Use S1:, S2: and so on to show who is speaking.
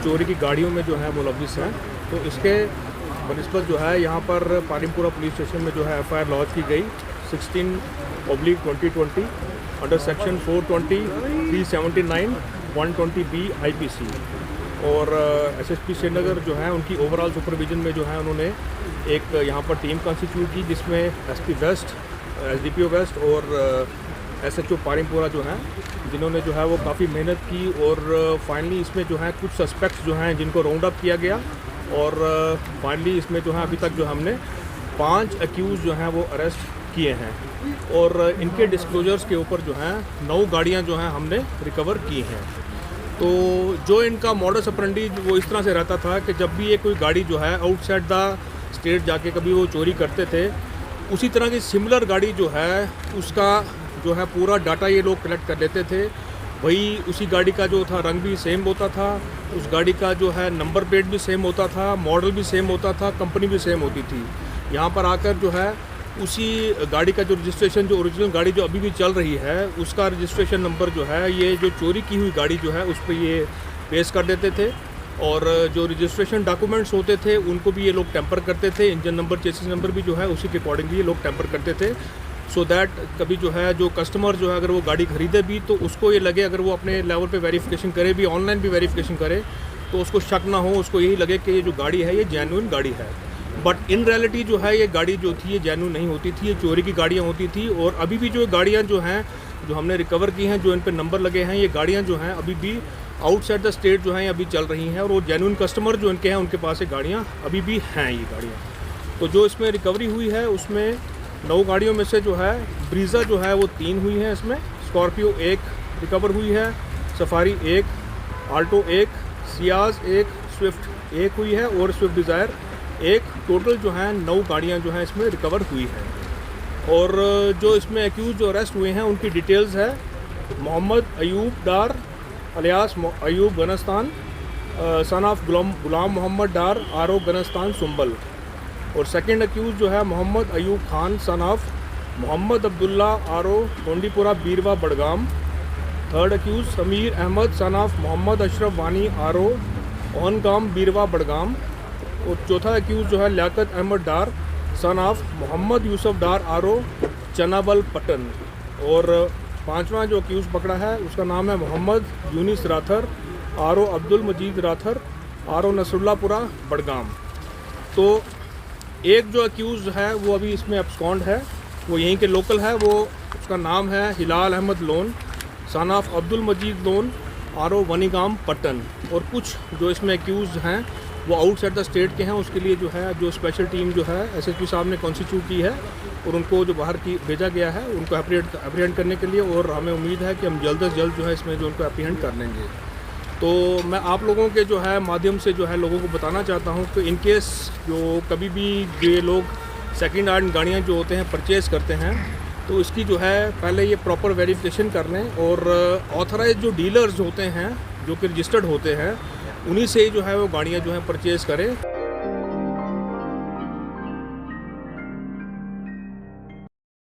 S1: चोरी की गाड़ियों में जो है मुलविस हैं। तो इसके बनिस्बत जो है यहाँ पर पानीमपुरा पुलिस स्टेशन में जो है FIR लॉन्च की गई 16/2020 अंडर सेक्शन 420, 379, 120B IPC। और SSP श्रीनगर जो है उनकी ओवरऑल सुपरविजन में जो है उन्होंने एक यहाँ पर टीम कॉन्स्टिट्यूट की, जिसमें SP वेस्ट, SDPO वेस्ट और SHO पानीमपुरा जो हैं, जिन्होंने जो है वो काफ़ी मेहनत की। और फाइनली इसमें जो है कुछ सस्पेक्ट्स जो हैं जिनको राउंड अप किया गया, और फाइनली इसमें जो है अभी तक जो हमने 5 अक्यूज़ जो हैं वो अरेस्ट किए हैं। और इनके डिस्क्लोजर्स के ऊपर जो हैं 9 गाड़ियां जो हैं हमने रिकवर की हैं। तो जो इनका मॉडस ऑपरेंडी वो इस तरह से रहता था कि जब भी ये कोई गाड़ी जो है आउटसाइड द स्टेट जाके कभी वो चोरी करते थे, उसी तरह की सिमिलर गाड़ी जो है उसका जो है पूरा डाटा ये लोग कलेक्ट कर लेते थे। वही उसी गाड़ी का जो था रंग भी सेम होता था, उस गाड़ी का जो है नंबर प्लेट भी सेम होता था, मॉडल भी सेम होता था, कंपनी भी सेम होती थी। यहाँ पर आकर जो है उसी गाड़ी का जो रजिस्ट्रेशन, जो ओरिजिनल गाड़ी जो अभी भी चल रही है, उसका रजिस्ट्रेशन नंबर जो है ये जो चोरी की हुई गाड़ी जो है उस पर ये पेश कर देते थे। और जो रजिस्ट्रेशन डॉक्यूमेंट्स होते थे उनको भी ये लोग टेम्पर करते थे। इंजन नंबर, चेसिस नंबर भी जो है उसी के अकॉर्डिंगली ये लोग टेम्पर करते थे, सो दैट कभी जो है जो कस्टमर जो है अगर वो गाड़ी खरीदे भी तो उसको ये लगे, अगर वो अपने लेवल पे वेरिफिकेशन करे भी, ऑनलाइन भी वेरिफिकेशन करे, तो उसको शक ना हो, उसको यही लगे कि ये जो गाड़ी है ये जेन्युइन गाड़ी है। बट इन रियलिटी जो है ये गाड़ी जो थी ये जेन्युइन नहीं होती थी, ये चोरी की गाड़ियाँ होती थी। और अभी भी जो गाड़ियाँ जो हैं जो हमने रिकवर की हैं, जो इन पर नंबर लगे हैं, ये गाड़ियाँ जो हैं अभी भी आउटसाइड द स्टेट जो हैं अभी चल रही हैं। और वो जेन्युइन कस्टमर जो इनके हैं उनके पास ये गाड़ियाँ अभी भी हैं ये गाड़ियाँ। तो जो इसमें रिकवरी हुई है उसमें 9 गाड़ियों में से जो है ब्रीज़ा जो है वो 3 हुई हैं, इसमें स्कॉर्पियो 1 रिकवर हुई है, सफारी 1, आल्टो 1, सियाज 1, स्विफ्ट 1 हुई है और स्विफ्ट डिज़ायर 1। टोटल जो है 9 गाड़ियाँ जो हैं इसमें रिकवर हुई हैं। और जो इसमें एक्यूज़ जो अरेस्ट हुए हैं उनकी डिटेल्स है Mohammad Ayub Dar alias Ayub Ganstan, son of Ghulam Mohammad Dar, RO Ganstan Sumbal. और सेकंड अक्यूज़ जो है Mohammad Ayub Khan, son of Mohammad Abdullah, RO Gondipura Beerwah Budgam. Third accused Sameer Ahmad, son of Mohammad Ashraf Wani, RO ओनगाम बीरवा बड़गाम। और चौथा अक्यूज़ जो है Liyaqat Ahmad Dar, son of Mohammad Yusuf Dar, RO Chanabal Pattan. और पांचवा जो अक्यूज़ पकड़ा है उसका नाम है मोहम्मद यूनिस राथर, RO अब्दुल मजीद राथर, RO नसरुल्लापुरा बड़गाम। तो एक जो अक्यूज़ है वो अभी इसमें अब्सकॉन्ड है, वो यहीं के लोकल है, वो उसका नाम है Hilal Ahmad Lone, son of Abdul Majeed Lone, RO Wanigam Pattan. और कुछ जो इसमें अक्यूज़ हैं वो आउटसाइड द स्टेट के हैं, उसके लिए जो है जो स्पेशल टीम जो है SSP साहब ने कॉन्स्टिट्यूट की है और उनको जो बाहर की भेजा गया है उनको एप्रीहेंड करने के लिए। और हमें उम्मीद है कि हम जल्द से जल्द जो है इसमें जो उनको एप्रीहेंड कर लेंगे। तो मैं आप लोगों के जो है माध्यम से जो है लोगों को बताना चाहता हूँ कि इन केस जो कभी भी ये लोग सेकेंड हैंड गाड़ियाँ जो होते हैं परचेज़ करते हैं तो इसकी जो है पहले ये प्रॉपर वेरिफिकेशन कर लें। और ऑथराइज जो डीलर्स होते हैं जो कि रजिस्टर्ड होते हैं उन्हीं से जो है वो गाड़ियाँ जो हैं परचेज़ करें।